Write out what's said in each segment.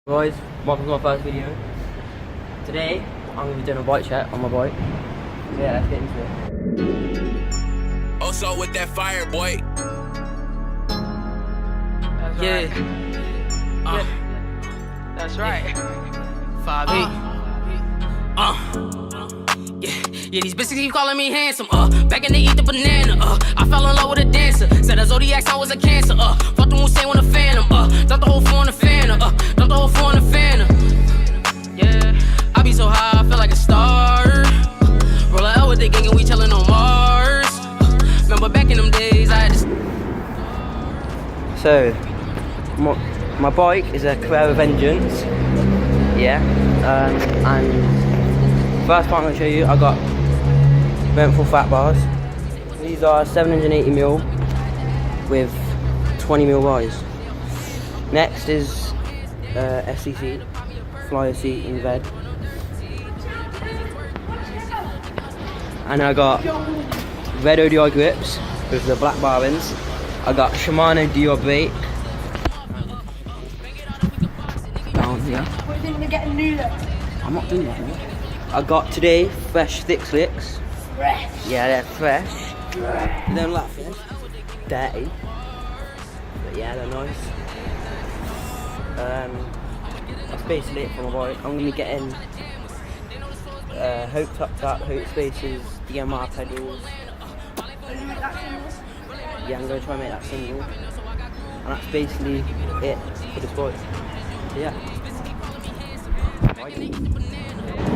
Guys, welcome to my first video. Today, I'm going to be doing a bike check on my bike. So yeah, let's get into it. Also with that fire, boy. That's right. That's right. 5'8". Yeah, these bitches keep calling me handsome, back in the eat the banana, I fell in love with a dancer, said a zodiac sign was a cancer, fuck the Hussein on the phantom, drop the whole phone on the fan, drop the whole phone on the fan, yeah, I be so high, I feel like a star, roll a L with the gang and we chillin' on Mars, remember back in them days, I had to... So, my bike is a Carrera Vengeance, yeah, and first part I'm going to show you, I got Menthol fat bars. These are 780mm with 20mm rise. Next is SCC, flyer seat in bed. And I got red ODI grips with the black bar ends. I got Shimano Dior brake. Down here. What do you think they're getting new then? I'm not doing that. I got today fresh thick slicks. Fresh. Yeah, they're fresh. They don't look fresh. Dirty. But yeah, they're nice. That's basically it for my bike. I'm gonna be getting Hope Top Tap, Hope Spaces, DMR pedals. Yeah, I'm gonna try and make that single. And that's basically it for this bike. So yeah.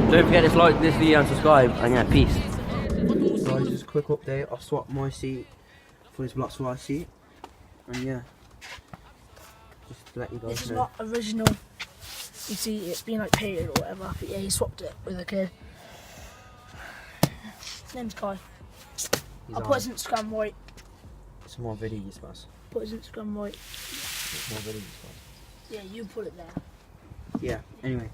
Don't forget to like this video and subscribe, and yeah, peace. Guys, just a quick update. I swapped my seat for this black swire seat, and yeah, just to let you guys This is know. not original. You see, it's been like painted or whatever. But yeah, he swapped it with a kid. His name's Kai. I'll put his Instagram right. Some more videos, guys. Put his Instagram right. Some more videos, guys. Yeah, you put it there. Yeah. Anyway.